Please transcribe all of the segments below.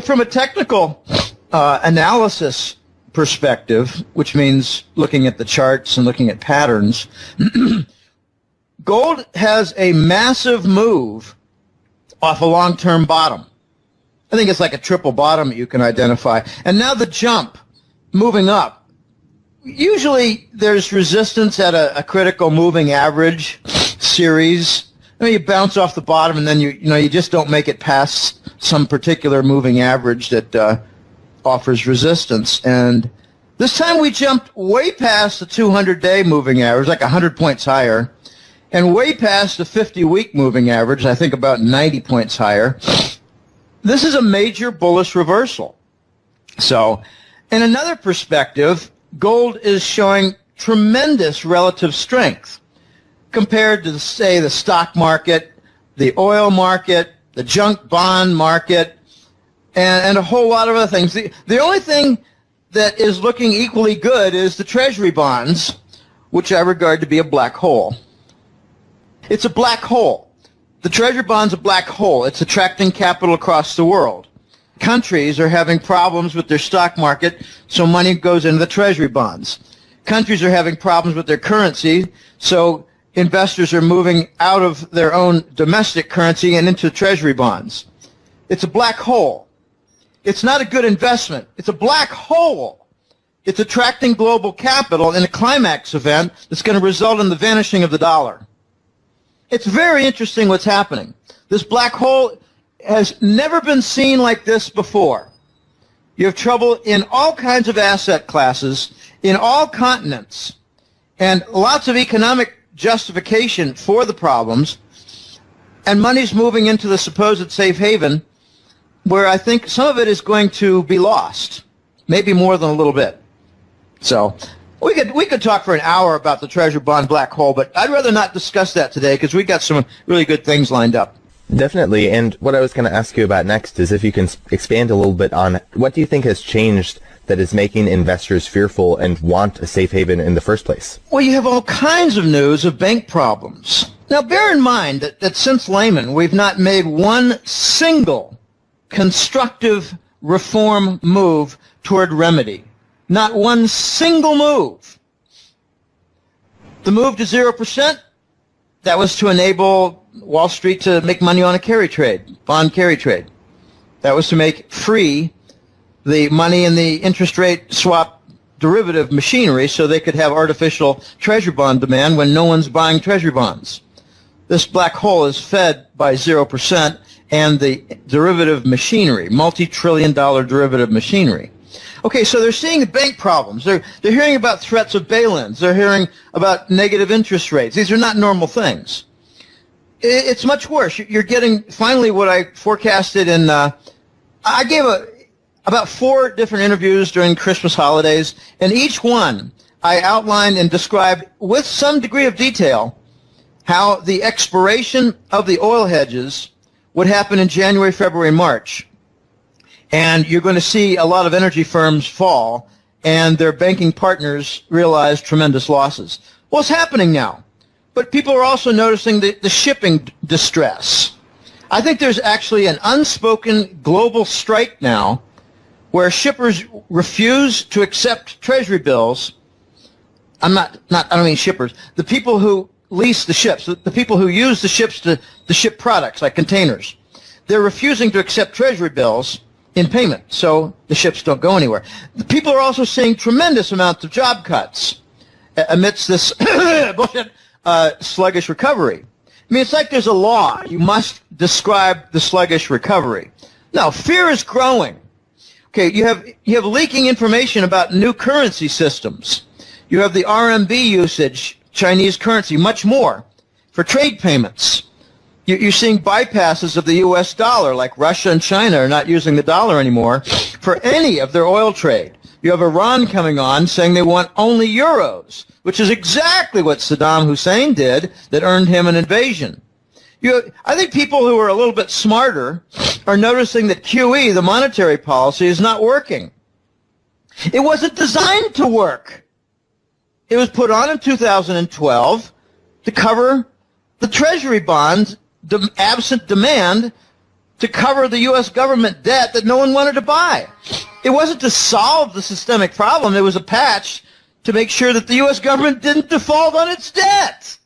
From a technical analysis perspective, which means looking at the charts and looking at patterns, gold has a massive move off a long-term bottom. I think it's like a triple bottom that you can identify. And now the jump, moving up. Usually there's resistance at a critical moving average series. I mean, you bounce off the bottom and then you just don't make it past some particular moving average that offers resistance. And this time we jumped way past the 200-day moving average, like 100 points higher, and way past the 50-week moving average, I think about 90 points higher. This is a major bullish reversal. So, in another perspective, gold is showing tremendous relative strength compared to, say, the stock market, the oil market, the junk bond market, and a whole lot of other things. The only thing that is looking equally good is the Treasury bonds, which I regard to be a black hole. It's a black hole. The Treasury bond's a black hole. It's attracting capital across the world. Countries are having problems with their stock market, so money goes into the Treasury bonds. Countries are having problems with their currency, so investors are moving out of their own domestic currency and into Treasury bonds. It's a black hole. It's not a good investment. It's a black hole. It's attracting global capital in a climax event that's going to result in the vanishing of the dollar. It's very interesting what's happening. This black hole has never been seen like this before. You have trouble in all kinds of asset classes, in all continents, and lots of economic justification for the problems, and money's moving into the supposed safe haven, where I think some of it is going to be lost, maybe more than a little bit. So we could talk for an hour about the Treasury bond black hole, but I'd rather not discuss that today because we got some really good things lined up. Definitely, and what I was going to ask you about next is if you can expand a little bit on what do you think has changed that is making investors fearful and want a safe haven in the first place? Well, you have all kinds of news of bank problems. Now, bear in mind that since Lehman, we've not made one single constructive reform move toward remedy. Not one single move. The move to 0%, that was to enable Wall Street to make money on a carry trade, bond carry trade. That was to make free the money in the interest rate swap derivative machinery so they could have artificial treasury bond demand when no one's buying treasury bonds. This black hole is fed by 0% and the derivative machinery, multi-trillion-dollar derivative machinery. Okay, so they're seeing the bank problems. They're hearing about threats of bail-ins. They're hearing about negative interest rates. These are not normal things. It's much worse. You're getting finally what I forecasted in. I gave about 4 different interviews during Christmas holidays, and each one I outlined and described with some degree of detail how the expiration of the oil hedges would happen in January, February, March. And you're going to see a lot of energy firms fall, and their banking partners realize tremendous losses. Well, it's happening now. But people are also noticing the shipping distress. I think there's actually an unspoken global strike now where shippers refuse to accept treasury bills. I don't mean shippers. The people who lease the ships, the people who use the ships to ship products like containers, they're refusing to accept treasury bills in payment, so the ships don't go anywhere. The people are also seeing tremendous amounts of job cuts amidst this bullshit, sluggish recovery. I mean, it's like there's a law. You must describe the sluggish recovery. No, fear is growing. Okay, you have leaking information about new currency systems. You have the RMB usage, Chinese currency, much more for trade payments. You're seeing bypasses of the U.S. dollar, like Russia and China are not using the dollar anymore for any of their oil trade. You have Iran coming on saying they want only euros, which is exactly what Saddam Hussein did that earned him an invasion. I think people who are a little bit smarter are noticing that QE, the monetary policy, is not working. It wasn't designed to work. It was put on in 2012 to cover the treasury bonds, absent demand, to cover the U.S. government debt that no one wanted to buy. It wasn't to solve the systemic problem. It was a patch to make sure that the U.S. government didn't default on its debt.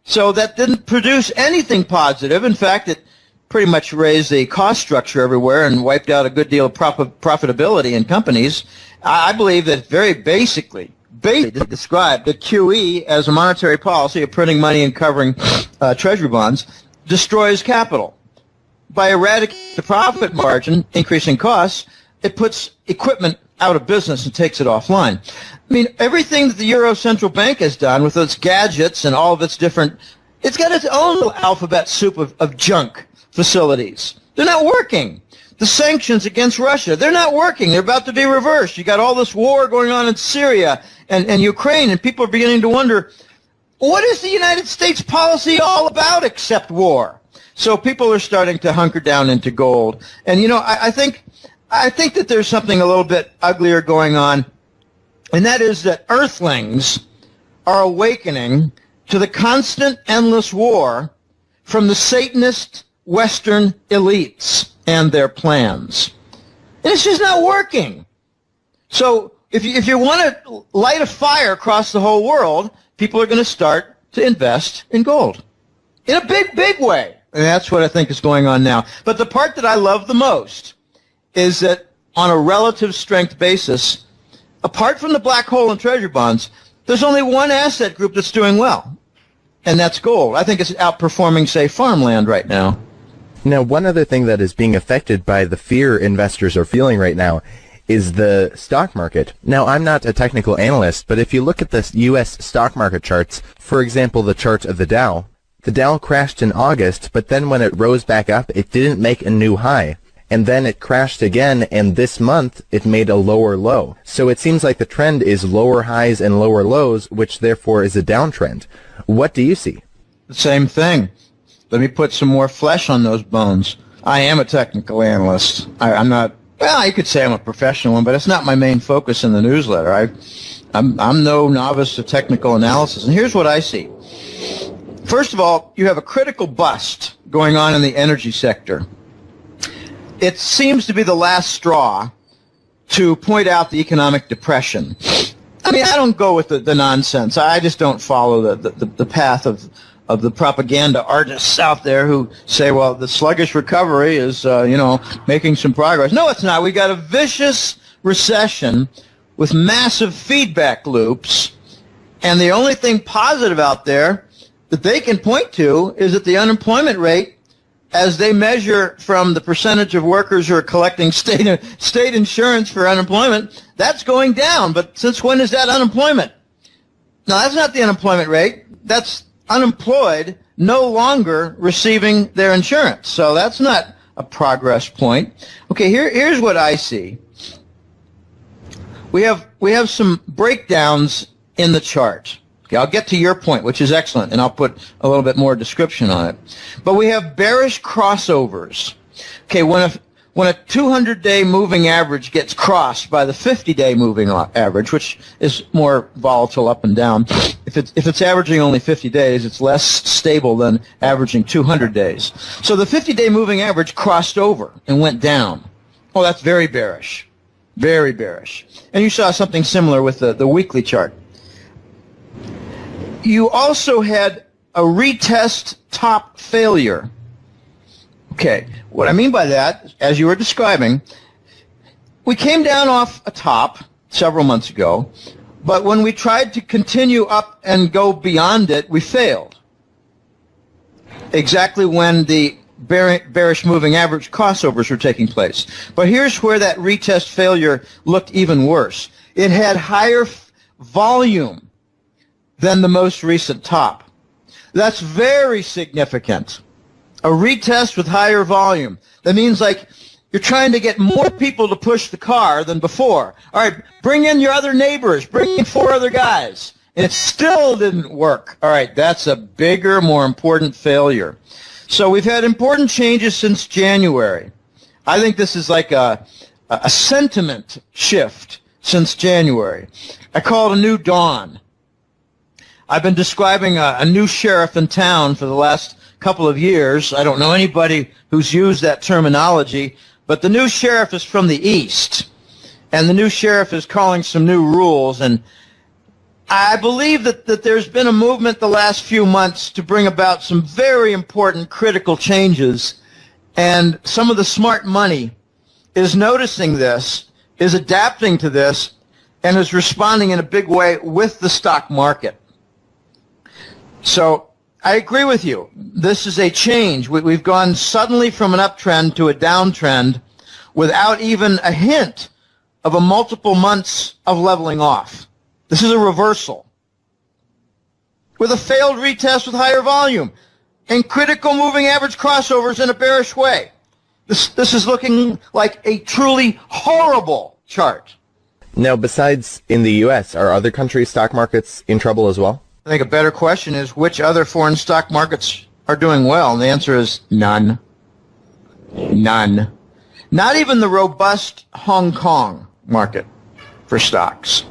So that didn't produce anything positive. In fact, it pretty much raised the cost structure everywhere and wiped out a good deal of profitability in companies. I believe that very basically described the QE as a monetary policy of printing money and covering treasury bonds destroys capital. By eradicating the profit margin, increasing costs, it puts equipment out of business and takes it offline. I mean, everything that the Euro Central Bank has done with its gadgets and all of its different, it's got its own little alphabet soup of junk facilities. They're not working. The sanctions against Russia, they're not working. They're about to be reversed. You got all this war going on in Syria and Ukraine, and people are beginning to wonder, what is the United States policy all about except war? So people are starting to hunker down into gold. And, you know, I think that there's something a little bit uglier going on, and that is that earthlings are awakening to the constant, endless war from the Satanist Western elites and their plans. And it's just not working. So if you want to light a fire across the whole world, people are going to start to invest in gold in a big, big way. And that's what I think is going on now. But the part that I love the most is that on a relative strength basis, apart from the black hole and treasury bonds, there's only one asset group that's doing well, and that's gold. I think it's outperforming, say, farmland right now. Now, one other thing that is being affected by the fear investors are feeling right now is the stock market. Now, I'm not a technical analyst, but if you look at the U.S. stock market charts, for example, the chart of the Dow crashed in August, but then when it rose back up, it didn't make a new high. And then it crashed again, and this month it made a lower low. So it seems like the trend is lower highs and lower lows, which therefore is a downtrend. What do you see? The same thing. Let me put some more flesh on those bones. I am a technical analyst. I'm not, well, you could say I'm a professional one, but it's not my main focus in the newsletter. I'm no novice to technical analysis. And here's what I see. First of all, you have a critical bust going on in the energy sector. It seems to be the last straw to point out the economic depression. I mean, I don't go with the nonsense. I just don't follow the path of the propaganda artists out there who say, well, the sluggish recovery is, making some progress. No, it's not. We got a vicious recession with massive feedback loops, and the only thing positive out there that they can point to is that the unemployment rate, as they measure from the percentage of workers who are collecting state insurance for unemployment, that's going down. But since when is that unemployment? No, that's not the unemployment rate. That's unemployed no longer receiving their insurance. So that's not a progress point. Okay, here's what I see. We have some breakdowns in the chart. Okay, I'll get to your point, which is excellent, and I'll put a little bit more description on it. But we have bearish crossovers. Okay, when a 200-day moving average gets crossed by the 50-day moving average, which is more volatile up and down, if it's averaging only 50 days, it's less stable than averaging 200 days. So the 50-day moving average crossed over and went down. Oh, that's very bearish. Very bearish. And you saw something similar with the weekly chart. You also had a retest top failure. Okay, what I mean by that, as you were describing, we came down off a top several months ago, but when we tried to continue up and go beyond it, we failed. Exactly when the bearish moving average crossovers were taking place. But here's where that retest failure looked even worse. It had higher volume than the most recent top. That's very significant. A retest with higher volume. That means like you're trying to get more people to push the car than before. All right, bring in your other neighbors. Bring in 4 other guys. And it still didn't work. All right, that's a bigger, more important failure. So we've had important changes since January. I think this is like a sentiment shift since January. I call it a new dawn. I've been describing a new sheriff in town for the last couple of years. I don't know anybody who's used that terminology, but the new sheriff is from the East, and the new sheriff is calling some new rules, and I believe that there's been a movement the last few months to bring about some very important critical changes, and some of the smart money is noticing this, is adapting to this, and is responding in a big way with the stock market. So I agree with you. This is a change. We've gone suddenly from an uptrend to a downtrend without even a hint of a multiple months of leveling off. This is a reversal with a failed retest with higher volume and critical moving average crossovers in a bearish way. This is looking like a truly horrible chart. Now, besides in the U.S., are other countries' stock markets in trouble as well? I think a better question is which other foreign stock markets are doing well, and the answer is none. None. Not even the robust Hong Kong market for stocks.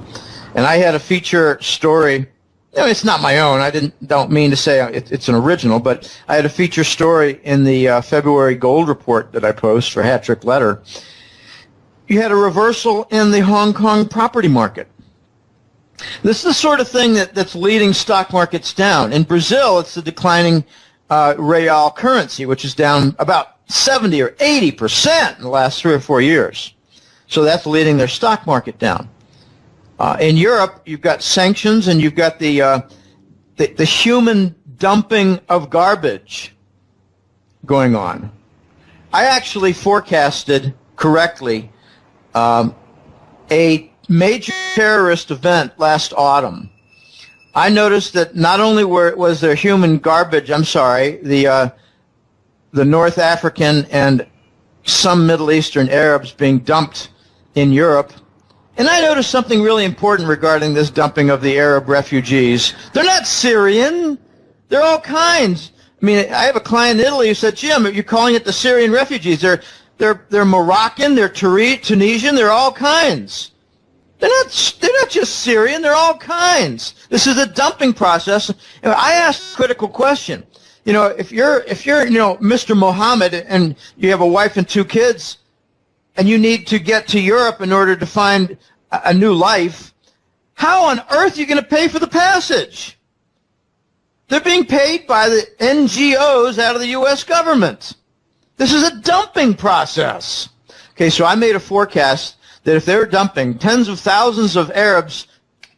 And I had a feature story. It's not my own. Don't mean to say it's an original, but I had a feature story in the February gold report that I post for Hat Trick Letter. You had a reversal in the Hong Kong property market. This is the sort of thing that's leading stock markets down. In Brazil, it's the declining real currency, which is down about 70 or 80% in the last 3 or 4 years. So that's leading their stock market down. In Europe, you've got sanctions, and you've got the human dumping of garbage going on. I actually forecasted correctly a major terrorist event last autumn. I noticed that not only was there human garbage, the North African and some Middle Eastern Arabs being dumped in Europe, and I noticed something really important regarding this dumping of the Arab refugees. They're not Syrian. They're all kinds. I mean, I have a client in Italy who said, Jim, you're calling it the Syrian refugees. They're Moroccan, they're Tunisian, they're all kinds. They're not just Syrian, they're all kinds. This is a dumping process. I asked a critical question. If you're Mr. Mohammed and you have a wife and 2 kids and you need to get to Europe in order to find a new life, how on earth are you going to pay for the passage? They're being paid by the NGOs out of the U.S. government. This is a dumping process. Okay, so I made a forecast that if they were dumping tens of thousands of Arabs,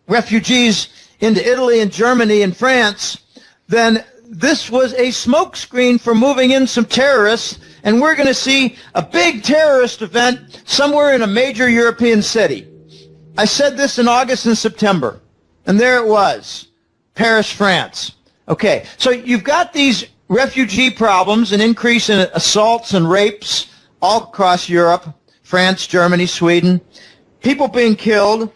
refugees into Italy and Germany and France, then this was a smokescreen for moving in some terrorists, and we're going to see a big terrorist event somewhere in a major European city. I said this in August and September, and there it was, Paris, France. Okay, so you've got these refugee problems, an increase in assaults and rapes all across Europe, France, Germany, Sweden, people being killed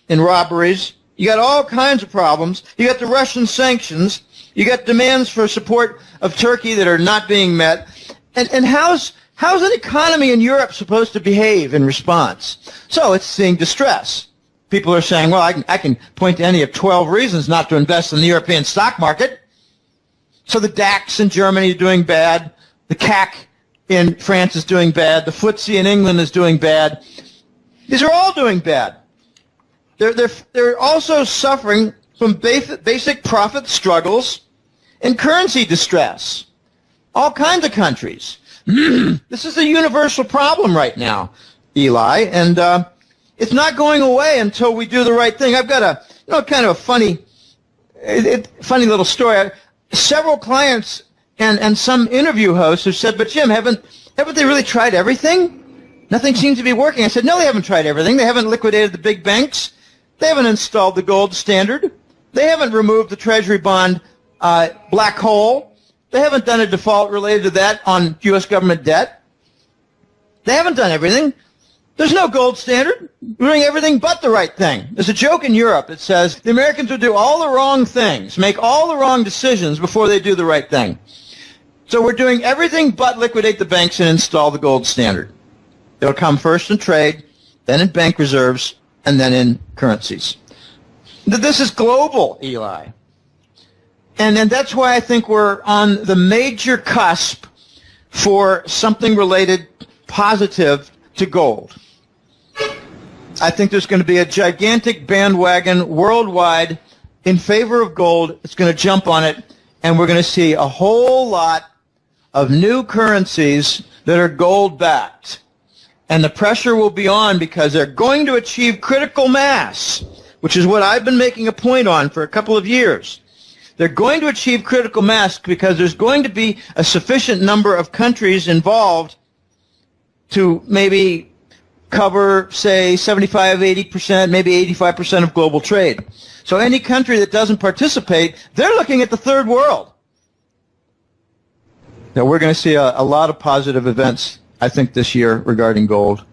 in robberies. You got all kinds of problems. You got the Russian sanctions. You got demands for support of Turkey that are not being met. And how's an economy in Europe supposed to behave in response? So it's seeing distress. People are saying, well, I can point to any of 12 reasons not to invest in the European stock market. So the DAX in Germany is doing bad. The CAC in France is doing bad. The FTSE in England is doing bad. These are all doing bad. They're also suffering from basic profit struggles and currency distress. All kinds of countries. This is a universal problem right now, Eli, and it's not going away until we do the right thing. I've got a kind of a funny little story. Several clients and some interview hosts have said, but Jim, haven't they really tried everything? Nothing seems to be working. I said, no, they haven't tried everything. They haven't liquidated the big banks. They haven't installed the gold standard. They haven't removed the Treasury bond black hole. They haven't done a default related to that on U.S. government debt. They haven't done everything. There's no gold standard. We're doing everything but the right thing. There's a joke in Europe that says the Americans will do all the wrong things, make all the wrong decisions before they do the right thing. So we're doing everything but liquidate the banks and install the gold standard. It'll come first in trade, then in bank reserves, and then in currencies. This is global, Eli. And that's why I think we're on the major cusp for something related positive to gold. I think there's going to be a gigantic bandwagon worldwide in favor of gold. It's going to jump on it, and we're going to see a whole lot of new currencies that are gold-backed. And the pressure will be on because they're going to achieve critical mass, which is what I've been making a point on for a couple of years. They're going to achieve critical mass because there's going to be a sufficient number of countries involved to maybe cover, say, 75, 80%, maybe 85% of global trade. So any country that doesn't participate, they're looking at the third world. Now, we're going to see a lot of positive events, I think, this year regarding gold.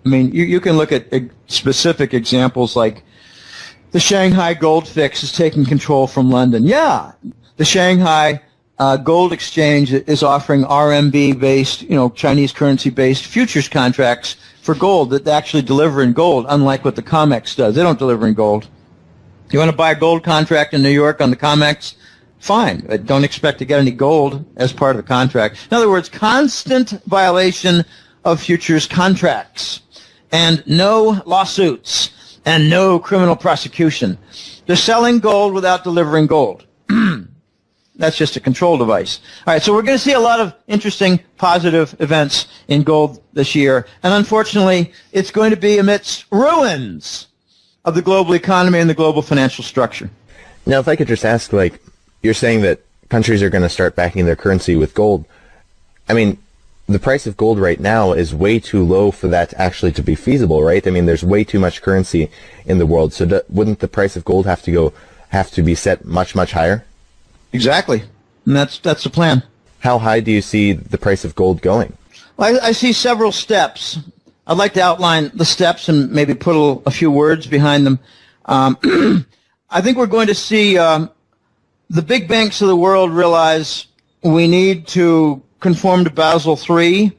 I mean, you can look at specific examples like the Shanghai Gold Fix is taking control from London. Yeah, the Shanghai Gold Exchange is offering RMB-based, Chinese currency-based futures contracts for gold that actually deliver in gold, unlike what the COMEX does. They don't deliver in gold. You want to buy a gold contract in New York on the COMEX? Fine, but don't expect to get any gold as part of the contract. In other words, constant violation of futures contracts and no lawsuits and no criminal prosecution. They're selling gold without delivering gold. That's just a control device. All right, so we're going to see a lot of interesting positive events in gold this year, and unfortunately, it's going to be amidst ruins of the global economy and the global financial structure. Now, if I could just ask, you're saying that countries are going to start backing their currency with gold. I mean, the price of gold right now is way too low for that actually to be feasible, right? I mean, there's way too much currency in the world, so wouldn't the price of gold have to be set much, much higher? Exactly, and that's the plan. How high do you see the price of gold going? Well, I see several steps. I'd like to outline the steps and maybe put a few words behind them. I think we're going to see the big banks of the world realize we need to conform to Basel III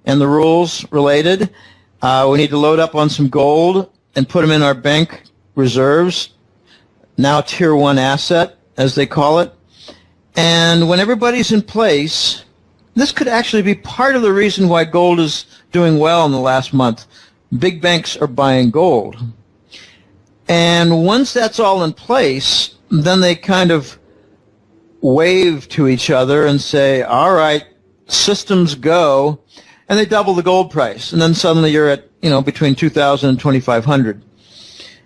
and the rules related. We need to load up on some gold and put them in our bank reserves, now Tier 1 asset, as they call it. And when everybody's in place, this could actually be part of the reason why gold is doing well in the last month. Big banks are buying gold. And once that's all in place, then they kind of wave to each other and say, all right, systems go, and they double the gold price. And then suddenly you're at, between 2,000 and 2,500.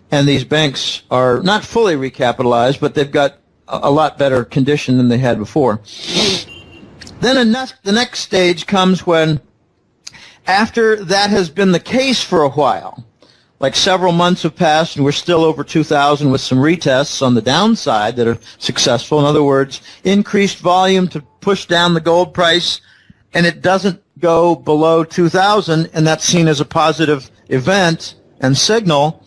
And these banks are not fully recapitalized, but they've got a lot better condition than they had before. Then the next stage comes when, after that has been the case for a while, like several months have passed and we're still over 2,000 with some retests on the downside that are successful. In other words, increased volume to push down the gold price, and it doesn't go below 2,000, and that's seen as a positive event and signal.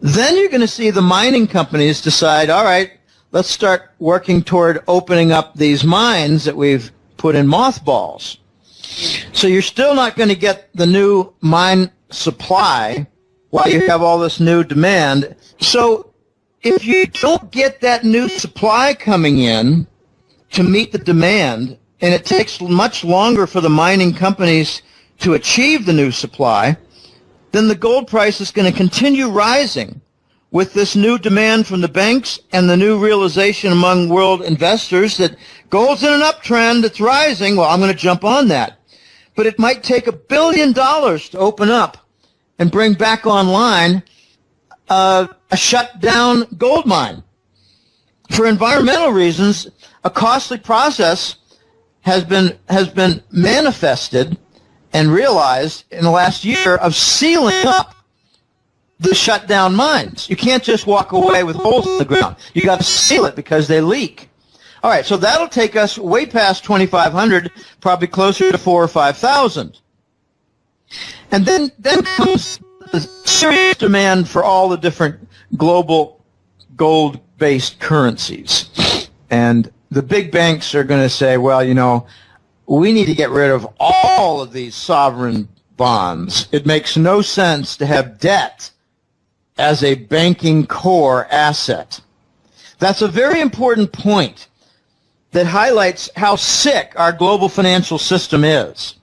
Then you're going to see the mining companies decide, all right, let's start working toward opening up these mines that we've put in mothballs. So you're still not going to get the new mine supply while you have all this new demand. So if you don't get that new supply coming in to meet the demand, and it takes much longer for the mining companies to achieve the new supply, then the gold price is going to continue rising with this new demand from the banks and the new realization among world investors that gold's in an uptrend, it's rising, well, I'm going to jump on that. But it might take $1 billion to open up and bring back online a shut-down gold mine. For environmental reasons, a costly process has been manifested and realized in the last year of sealing up the shut-down mines. You can't just walk away with holes in the ground. You got to seal it because they leak. All right, so that'll take us way past 2,500, probably closer to 4,000 or 5,000. And then comes the serious demand for all the different global gold-based currencies. And the big banks are going to say, well, we need to get rid of all of these sovereign bonds. It makes no sense to have debt as a banking core asset. That's a very important point that highlights how sick our global financial system is.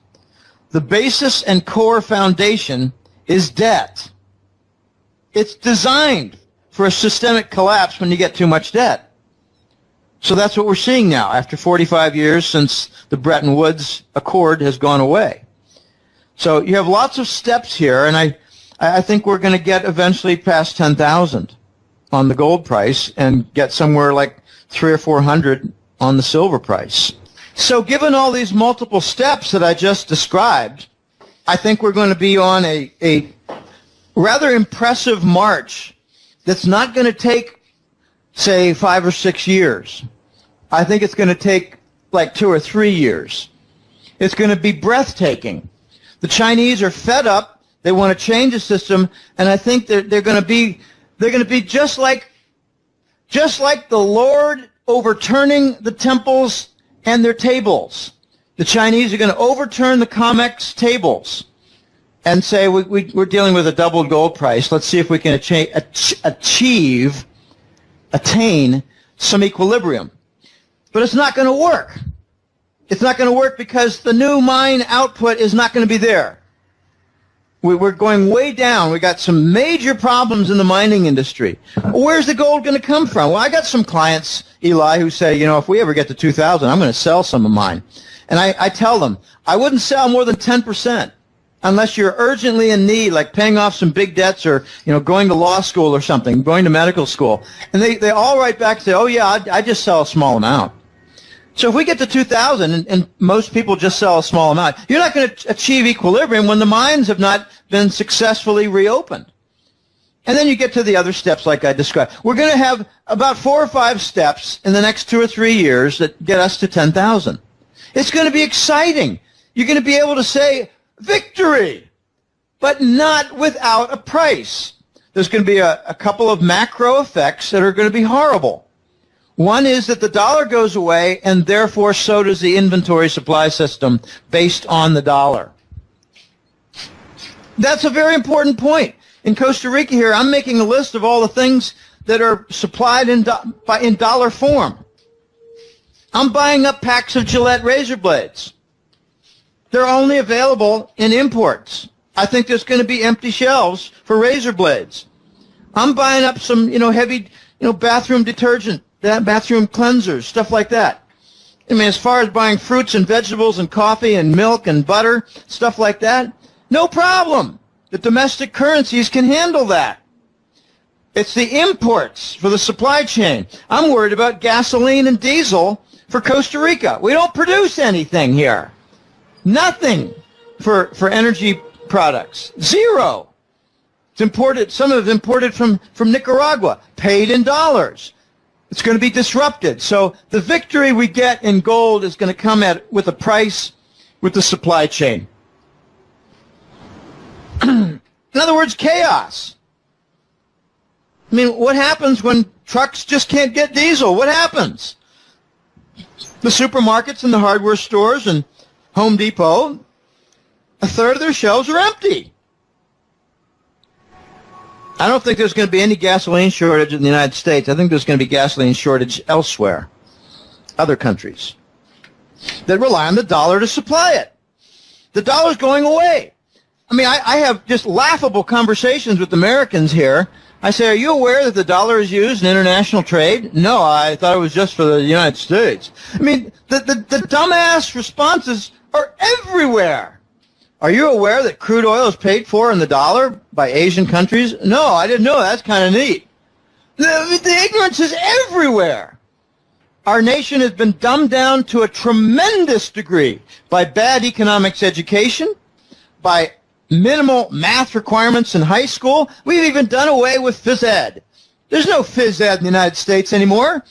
The basis and core foundation is debt. It's designed for a systemic collapse when you get too much debt. So that's what we're seeing now after 45 years since the Bretton Woods Accord has gone away. So you have lots of steps here, and I think we're going to get eventually past 10,000 on the gold price and get somewhere like 300 or 400 on the silver price. So given all these multiple steps that I just described, I think we're going to be on a rather impressive march that's not going to take, say, 5 or 6 years. I think it's going to take like 2 or 3 years. It's going to be breathtaking. The Chinese are fed up. They want to change the system, and I think they're going to be just like the Lord overturning the temples and their tables. The Chinese are going to overturn the COMEX tables and say, we're dealing with a double gold price. Let's see if we can attain some equilibrium. But it's not going to work. It's not going to work because the new mine output is not going to be there. We're going way down. We got some major problems in the mining industry. Where's the gold going to come from? Well, I got some clients, Eli, who say, if we ever get to 2,000, I'm going to sell some of mine. And I tell them, I wouldn't sell more than 10% unless you're urgently in need, like paying off some big debts or, going to law school or something, going to medical school. And they all write back and say, oh, yeah, I just sell a small amount. So if we get to 2,000 and most people just sell a small amount, you're not going to achieve equilibrium when the mines have not been successfully reopened. And then you get to the other steps like I described. We're going to have about 4 or 5 steps in the next 2 or 3 years that get us to 10,000. It's going to be exciting. You're going to be able to say, victory, but not without a price. There's going to be a couple of macro effects that are going to be horrible. One is that the dollar goes away, and therefore so does the inventory supply system based on the dollar. That's a very important point. In Costa Rica here, I'm making a list of all the things that are supplied in dollar form. I'm buying up packs of Gillette razor blades. They're only available in imports. I think there's going to be empty shelves for razor blades. I'm buying up some, heavy, bathroom detergent, bathroom cleansers, stuff like that. I mean, as far as buying fruits and vegetables and coffee and milk and butter, stuff like that, no problem. The domestic currencies can handle that. It's the imports for the supply chain. I'm worried about gasoline and diesel for Costa Rica. We don't produce anything here. Nothing for energy products. Zero. It's imported. Some of it imported from Nicaragua, paid in dollars. It's going to be disrupted. So the victory we get in gold is going to come with a price with the supply chain. In other words, chaos. I mean, what happens when trucks just can't get diesel? What happens? The supermarkets and the hardware stores and Home Depot, a third of their shelves are empty. I don't think there's going to be any gasoline shortage in the United States. I think there's going to be gasoline shortage elsewhere, other countries, that rely on the dollar to supply it. The dollar's going away. I mean, I have just laughable conversations with Americans here. I say, are you aware that the dollar is used in international trade? No, I thought it was just for the United States. I mean, the dumbass responses are everywhere. Are you aware that crude oil is paid for in the dollar by Asian countries? No, I didn't know. That's kind of neat. The ignorance is everywhere. Our nation has been dumbed down to a tremendous degree by bad economics education, by minimal math requirements in high school. We've even done away with phys ed. There's no phys ed in the United States anymore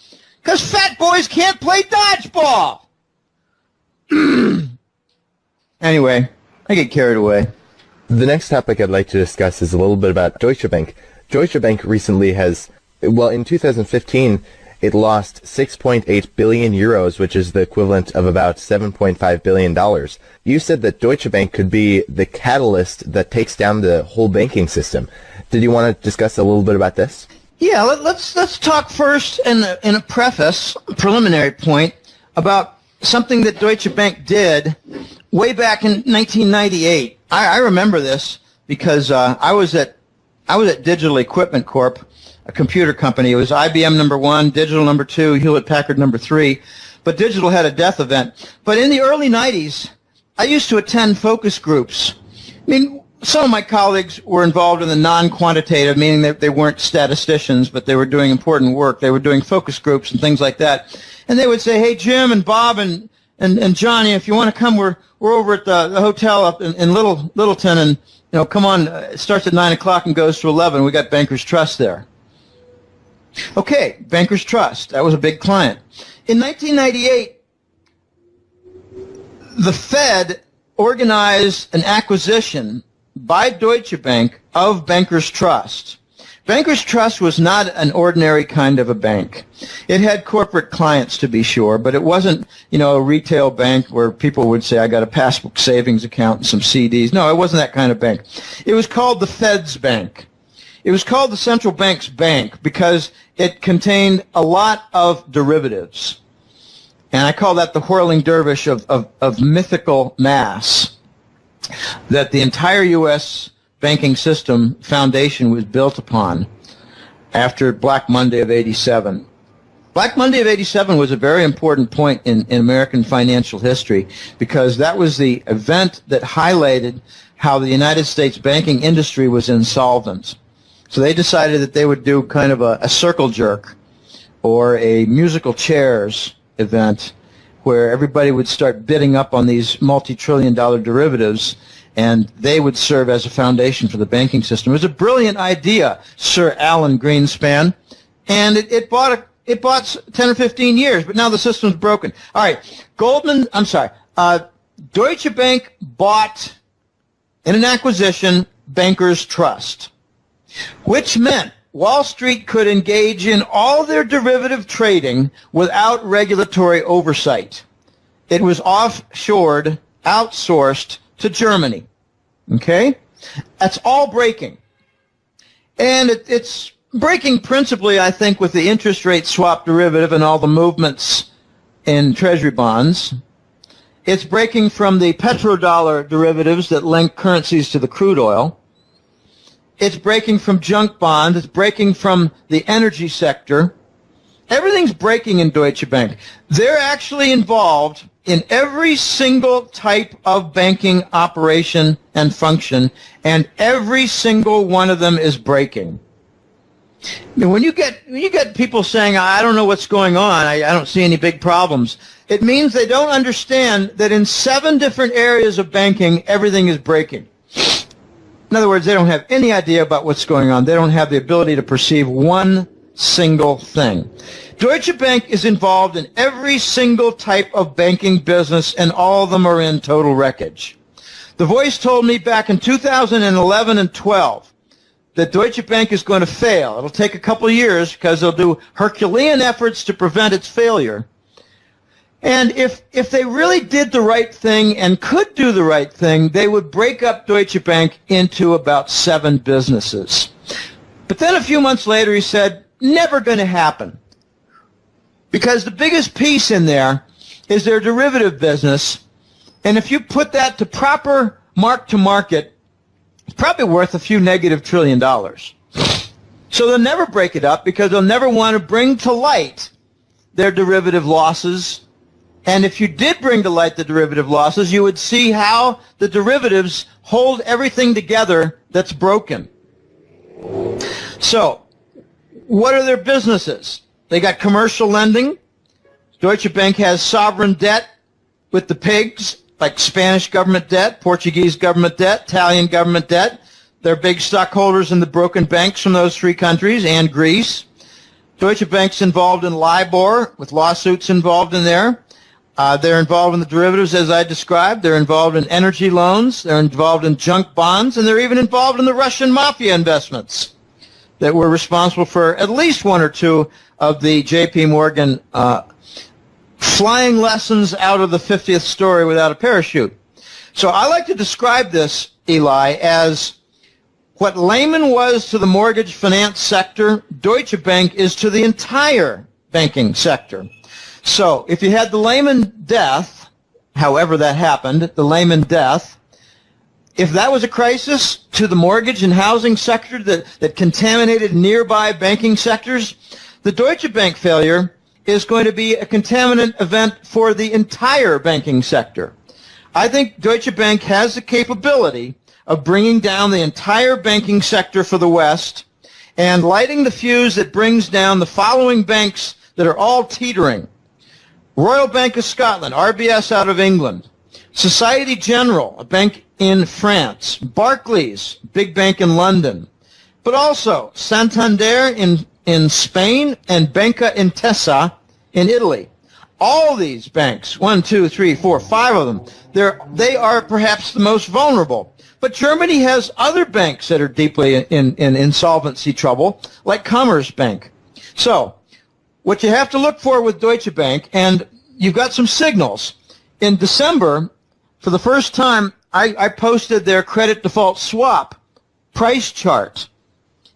because fat boys can't play dodgeball. Anyway, I get carried away. The next topic I'd like to discuss is a little bit about Deutsche Bank. Deutsche Bank recently has, in 2015, it lost 6.8 billion euros, which is the equivalent of about $7.5 billion. You said that Deutsche Bank could be the catalyst that takes down the whole banking system. Did you want to discuss a little bit about this? Yeah, let's talk first in a preface, a preliminary point, about something that Deutsche Bank did way back in 1998. I remember this because I was at Digital Equipment Corp, a computer company. It was IBM number 1, Digital number 2, Hewlett Packard number 3. But Digital had a death event. But in the early 90s, I used to attend focus groups. I mean, some of my colleagues were involved in the non-quantitative, meaning that they weren't statisticians, but they were doing important work. They were doing focus groups and things like that. And they would say, hey, Jim and Bob and Johnny, if you want to come, we're over at the hotel up in Littleton, and come on. It starts at 9 o'clock and goes to 11. We got Bankers Trust there. Okay, Bankers Trust. That was a big client. In 1998, the Fed organized an acquisition by Deutsche Bank of Bankers Trust. Bankers Trust was not an ordinary kind of a bank. It had corporate clients, to be sure, but it wasn't, a retail bank where people would say, I got a passbook savings account and some CDs. No, it wasn't that kind of bank. It was called the Fed's Bank. It was called the central bank's bank because it contained a lot of derivatives. And I call that the whirling dervish of mythical mass that the entire U.S. banking system foundation was built upon after Black Monday of '87. Black Monday of '87 was a very important point in American financial history because that was the event that highlighted how the United States banking industry was insolvent. So they decided that they would do kind of a circle jerk or a musical chairs event where everybody would start bidding up on these multi-trillion-dollar derivatives, and they would serve as a foundation for the banking system. It was a brilliant idea, Sir Alan Greenspan, and it bought 10 or 15 years, but now the system's broken. All right, Deutsche Bank bought, in an acquisition, Bankers Trust, which meant Wall Street could engage in all their derivative trading without regulatory oversight. It was offshored, outsourced to Germany. Okay? That's all breaking. And it's breaking principally, I think, with the interest rate swap derivative and all the movements in Treasury bonds. It's breaking from the petrodollar derivatives that link currencies to the crude oil. It's breaking from junk bonds. It's breaking from the energy sector. Everything's breaking in Deutsche Bank. They're actually involved in every single type of banking operation and function, and every single one of them is breaking. When you get people saying, I don't know what's going on, I don't see any big problems, it means they don't understand that in 7 different areas of banking, everything is breaking. In other words, they don't have any idea about what's going on. They don't have the ability to perceive one single thing. Deutsche Bank is involved in every single type of banking business, and all of them are in total wreckage. The Voice told me back in 2011 and 12 that Deutsche Bank is going to fail. It'll take a couple of years because they'll do Herculean efforts to prevent its failure. And if they really did the right thing and could do the right thing, they would break up Deutsche Bank into about 7 businesses. But then a few months later he said, never going to happen. Because the biggest piece in there is their derivative business. And if you put that to proper mark-to-market, it's probably worth a few negative $1 trillion. So they'll never break it up because they'll never want to bring to light their derivative losses. And if you did bring to light the derivative losses, you would see how the derivatives hold everything together that's broken. So, what are their businesses? They got commercial lending. Deutsche Bank has sovereign debt with the pigs, like Spanish government debt, Portuguese government debt, Italian government debt. They're big stockholders in the broken banks from those 3 countries and Greece. Deutsche Bank's involved in LIBOR, with lawsuits involved in there. They're involved in the derivatives, as I described. They're involved in energy loans. They're involved in junk bonds. And they're even involved in the Russian mafia investments that were responsible for at least 1 or 2 of the J.P. Morgan flying lessons out of the 50th story without a parachute. So I like to describe this, Eli, as What Lehman was to the mortgage finance sector, Deutsche Bank is to the entire banking sector. So if you had the Lehman death, however that happened, the Lehman death, if that was a crisis to the mortgage and housing sector that contaminated nearby banking sectors, the Deutsche Bank failure is going to be a contaminant event for the entire banking sector. I think Deutsche Bank has the capability of bringing down the entire banking sector for the West and lighting the fuse that brings down the following banks that are all teetering. Royal Bank of Scotland, RBS out of England. Societe Generale, a bank in France. Barclays, big bank in London. But also Santander in Spain and Banca Intesa in Italy. All these banks, 1, 2, 3, 4, 5 of them, they are perhaps the most vulnerable. But Germany has other banks that are deeply in insolvency trouble, like Commerzbank. So what you have to look for with Deutsche Bank, and you've got some signals. In December, for the first time, I posted their credit default swap price chart.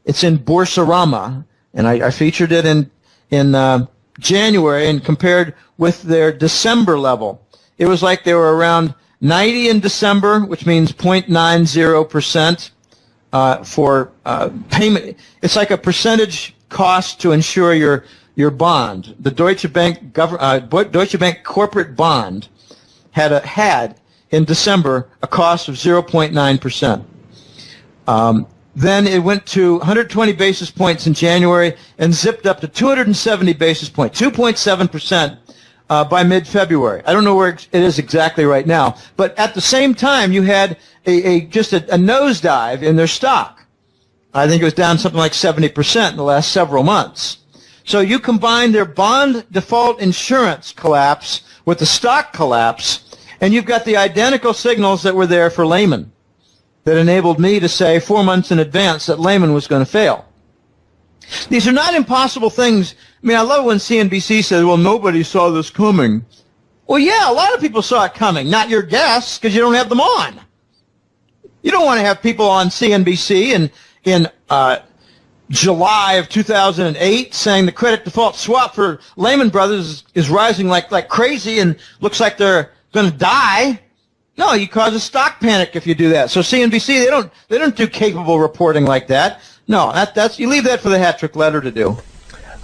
It's in Boursorama, and I featured it in January and compared with their December level. It was like they were around 90 in December, which means 0.90% for payment. It's like a percentage cost to insure your bond. The Deutsche Bank Deutsche Bank corporate bond had in December a cost of 0.9%. Then it went to 120 basis points in January and zipped up to 270 basis points, 2.7% by mid-February. I don't know where it is exactly right now, but at the same time you had just a nosedive in their stock. I think it was down something like 70% in the last several months. So you combine their bond default insurance collapse with the stock collapse, and you've got the identical signals that were there for Lehman that enabled me to say 4 months in advance that Lehman was going to fail. These are not impossible things. I mean, I love when CNBC says, well, nobody saw this coming. Well, yeah, a lot of people saw it coming. Not your guests, because you don't have them on. You don't want to have people on CNBC in July of 2008 saying the credit default swap for Lehman Brothers is rising like crazy and looks like they're going to die. No, you cause a stock panic if you do that. So CNBC, they don't do capable reporting like that. No, that's you leave that for the hat trick letter to do.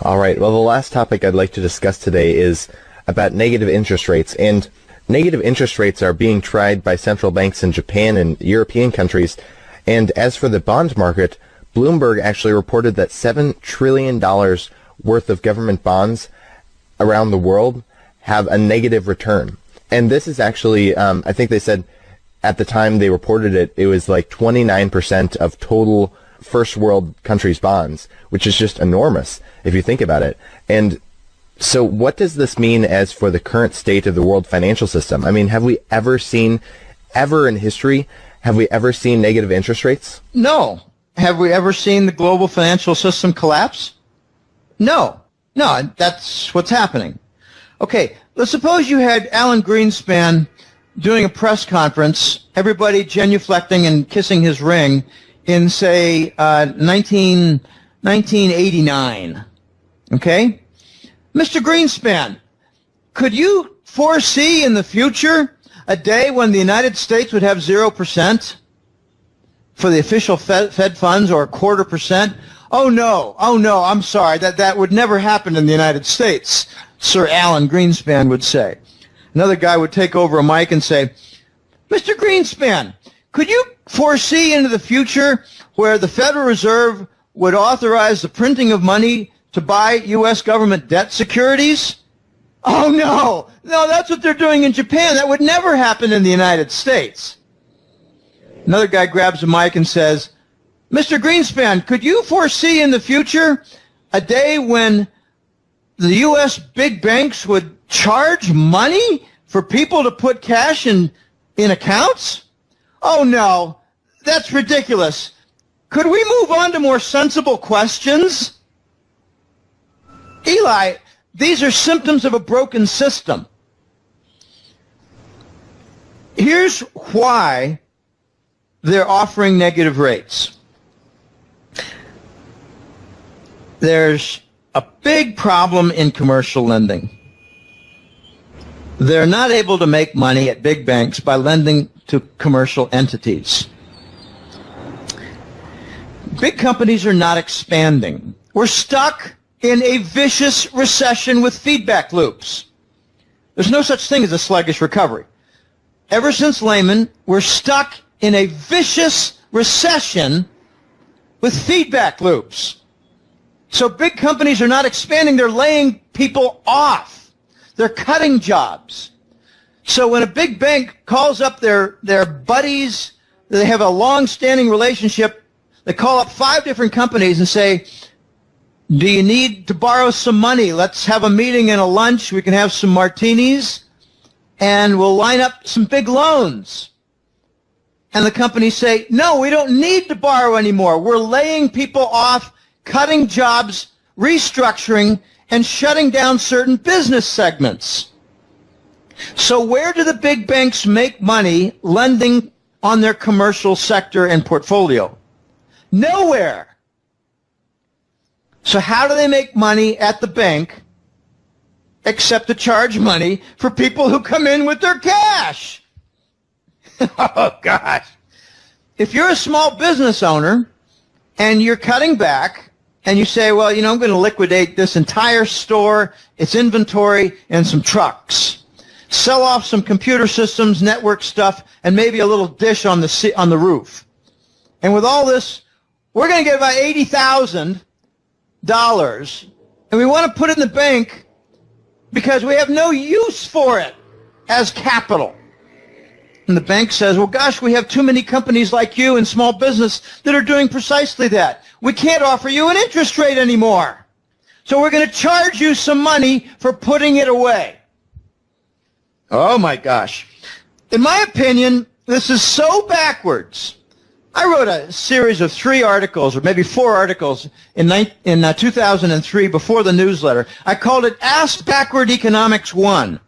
All right. Well, the last topic I'd like to discuss today is about negative interest rates. And negative interest rates are being tried by central banks in Japan and European countries. And as for the bond market, Bloomberg actually reported that $7 trillion worth of government bonds around the world have a negative return. And this is actually, I think they said at the time they reported it, it was like 29% of total first world countries' bonds, which is just enormous if you think about it. And so what does this mean as for the current state of the world financial system? I mean, have we ever seen, ever in history, have we ever seen negative interest rates? No. Have we ever seen the global financial system collapse? No. No, that's what's happening. Okay, let's suppose you had Alan Greenspan doing a press conference, everybody genuflecting and kissing his ring in, say, 1989. Okay? Mr. Greenspan, could you foresee in the future a day when the United States would have 0% for the official Fed funds, or 0.25%? Oh no, I'm sorry, that would never happen in the United States, Sir Alan Greenspan would say. Another guy would take over a mic and say, Mr. Greenspan, could you foresee into the future where the Federal Reserve would authorize the printing of money to buy U.S. government debt securities? Oh no, that's what they're doing in Japan. That would never happen in the United States. Another guy grabs a mic and says, Mr. Greenspan, could you foresee in the future a day when the U.S. big banks would charge money for people to put cash in accounts? Oh no, that's ridiculous. Could we move on to more sensible questions? Eli, these are symptoms of a broken system. Here's why they're offering negative rates. there's a big problem in commercial lending. They're not able to make money at big banks by lending to commercial entities. Big companies are not expanding. We're stuck in a vicious recession with feedback loops. There's no such thing as a sluggish recovery. Ever since Lehman, we're stuck in a vicious recession with feedback loops. So big companies are not expanding. They're laying people off. They're cutting jobs. So when a big bank calls up their buddies, they have a long-standing relationship, they call up 5 different companies and say, do you need to borrow some money? Let's have a meeting and a lunch. We can have some martinis, and we'll line up some big loans. And the companies say, no, we don't need to borrow anymore. We're laying people off, cutting jobs, restructuring, and shutting down certain business segments. So where do the big banks make money lending on their commercial sector and portfolio? Nowhere. So how do they make money at the bank except to charge money for people who come in with their cash? Oh, gosh. If you're a small business owner and you're cutting back and you say, well, you know, I'm going to liquidate this entire store, its inventory, and some trucks. Sell off some computer systems, network stuff, and maybe a little dish on the roof. And with all this, we're going to get about $80,000, and we want to put it in the bank because we have no use for it as capital. And the bank says, well, gosh, we have too many companies like you in small business that are doing precisely that. We can't offer you an interest rate anymore. So we're going to charge you some money for putting it away. Oh, my gosh. In my opinion, this is so backwards. I wrote a series of 3 articles, or maybe 4 articles, in 2003 before the newsletter. I called it Ask Backward Economics 1,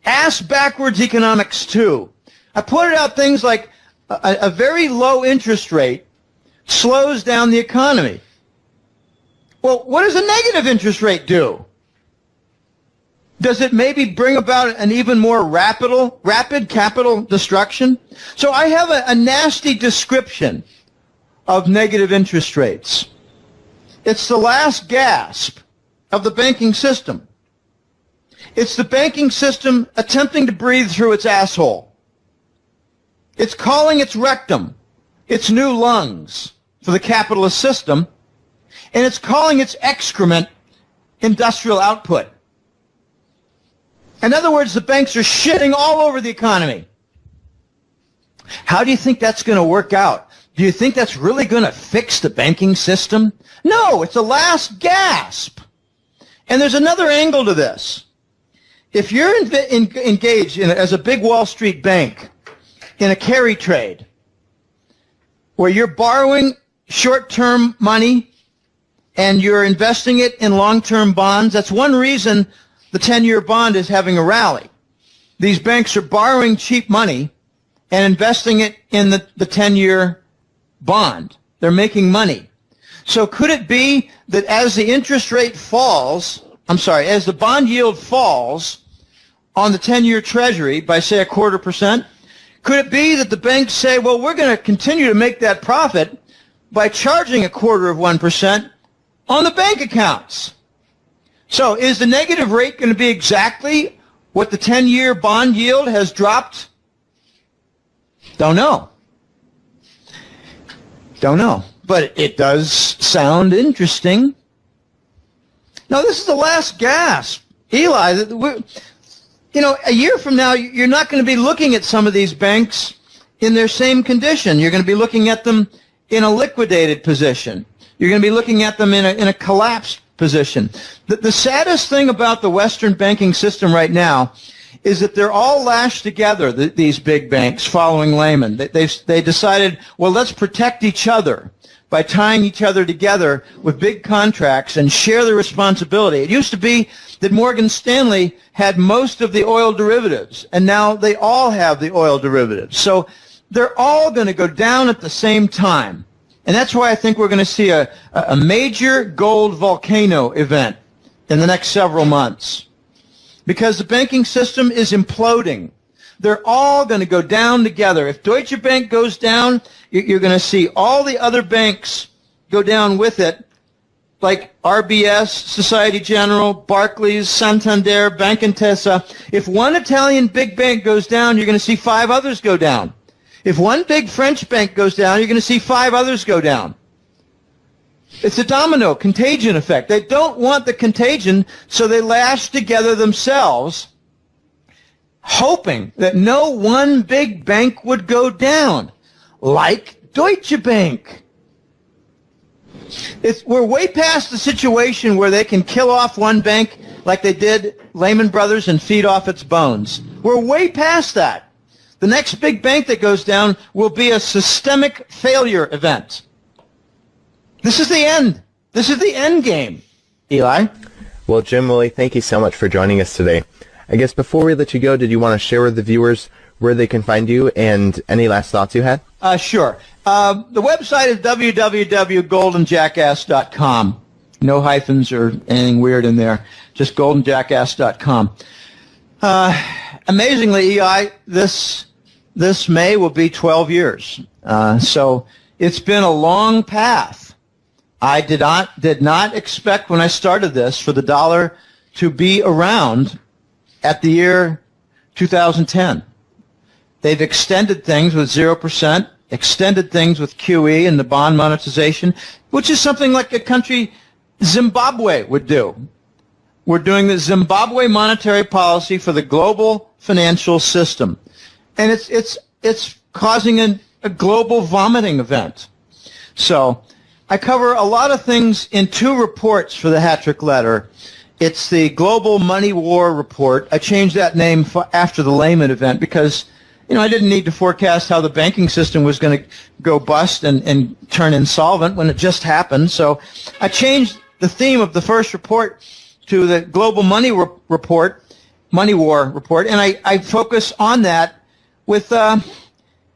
Ask Backwards Economics 2. I pointed out things like a very low interest rate slows down the economy. Well, what does a negative interest rate do? Does it maybe bring about an even more rapid capital destruction? So I have a nasty description of negative interest rates. It's the last gasp of the banking system. It's the banking system attempting to breathe through its asshole. It's calling its rectum its new lungs for the capitalist system, and it's calling its excrement industrial output. In other words, the banks are shitting all over the economy. How do you think that's going to work out? Do you think that's really going to fix the banking system? No, it's a last gasp. And there's another angle to this. If you're engaged as a big Wall Street bank in a carry trade where you're borrowing short-term money and you're investing it in long-term bonds, that's one reason the 10-year bond is having a rally. These banks are borrowing cheap money and investing it in the 10-year bond. They're making money. So could it be that as the interest rate falls, as the bond yield falls on the 10-year Treasury by, say, 0.25%, could it be that the banks say, well, we're going to continue to make that profit by charging 0.25% on the bank accounts? So is the negative rate going to be exactly what the 10-year bond yield has dropped? Don't know. Don't know. But it does sound interesting. Now, this is the last gasp. Eli, a year from now, you're not going to be looking at some of these banks in their same condition. You're going to be looking at them in a liquidated position. You're going to be looking at them in a collapsed position. The saddest thing about the Western banking system right now is that they're all lashed together, these big banks, following Lehman. They decided, well, let's protect each other by tying each other together with big contracts and share the responsibility. It used to be that Morgan Stanley had most of the oil derivatives, and now they all have the oil derivatives. So they're all going to go down at the same time. And that's why I think we're going to see a major gold volcano event in the next several months. Because the banking system is imploding. They're all going to go down together. If Deutsche Bank goes down, you're going to see all the other banks go down with it, like RBS, Societe General, Barclays, Santander, Bank Intesa. If one Italian big bank goes down, you're going to see 5 others go down. If one big French bank goes down, you're going to see 5 others go down. It's a domino contagion effect. They don't want the contagion, so they lash together themselves, hoping that no one big bank would go down, like Deutsche Bank. We're way past the situation where they can kill off one bank like they did Lehman Brothers and feed off its bones. We're way past that. The next big bank that goes down will be a systemic failure event. This is the end. This is the end game, Eli. Well, Jim, Willie, thank you so much for joining us today. I guess before we let you go, did you want to share with the viewers where they can find you and any last thoughts you had? Sure. The website is www.goldenjackass.com. No hyphens or anything weird in there. Just goldenjackass.com. Amazingly, Eli, this May will be 12 years. So it's been a long path. I did not expect when I started this for the dollar to be around at the year 2010. They've extended things with 0%, extended things with QE and the bond monetization, which is something like a country Zimbabwe would do. We're doing the Zimbabwe monetary policy for the global financial system. And it's causing a global vomiting event. So I cover a lot of things in 2 reports for the Hattrick Letter. It's the Global Money War Report. I changed that name after the Lehman event because, I didn't need to forecast how the banking system was going to go bust and turn insolvent when it just happened. So I changed the theme of the first report to the Global Money Report, Money War Report, and I focus on that with,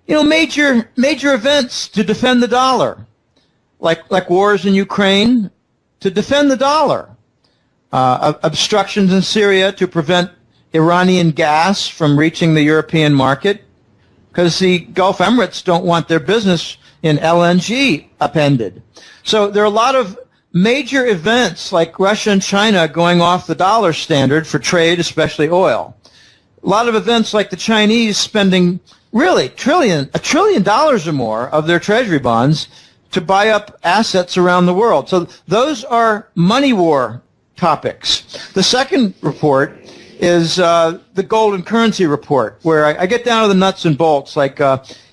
major events to defend the dollar. Like wars in Ukraine to defend the dollar, obstructions in Syria to prevent Iranian gas from reaching the European market, because the Gulf Emirates don't want their business in LNG upended. So there are a lot of major events like Russia and China going off the dollar standard for trade, especially oil. A lot of events like the Chinese spending really $1 trillion or more of their treasury bonds to buy up assets around the world. So those are money war topics. The second report is the gold and currency report, where I get down to the nuts and bolts, like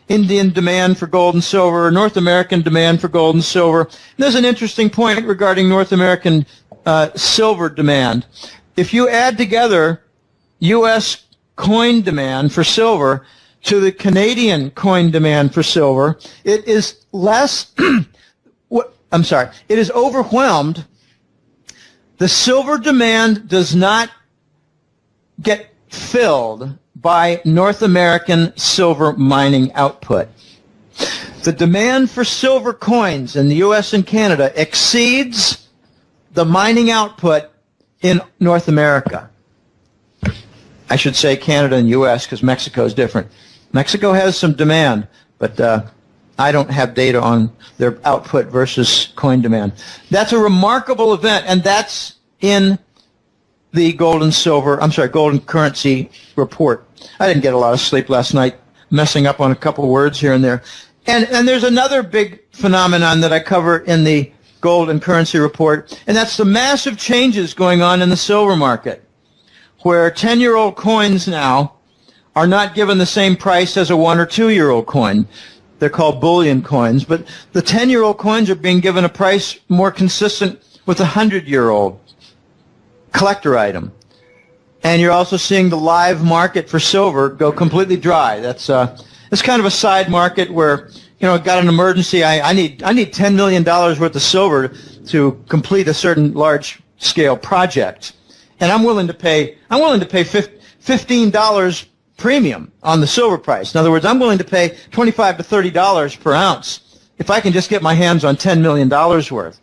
Indian demand for gold and silver, North American demand for gold and silver. And there's an interesting point regarding North American silver demand. If you add together U.S. coin demand for silver to the Canadian coin demand for silver, it is less, it is overwhelmed. The silver demand does not get filled by North American silver mining output. The demand for silver coins in the U.S. and Canada exceeds the mining output in North America. I should say Canada and U.S. because Mexico is different. Mexico has some demand, but I don't have data on their output versus coin demand. That's a remarkable event, and that's in the gold and currency report. I didn't get a lot of sleep last night, messing up on a couple words here and there. And there's another big phenomenon that I cover in the gold and currency report, and that's the massive changes going on in the silver market, where 10-year-old coins now are not given the same price as a 1- or 2-year-old coin. They're called bullion coins, but the 10-year-old coins are being given a price more consistent with a 100-year-old collector item. And you're also seeing the live market for silver go completely dry. That's it's kind of a side market where, got an emergency. I need $10 million worth of silver to complete a certain large-scale project, and I'm willing to pay $15 premium on the silver price. In other words, I'm willing to pay $25 to $30 per ounce if I can just get my hands on $10 million worth.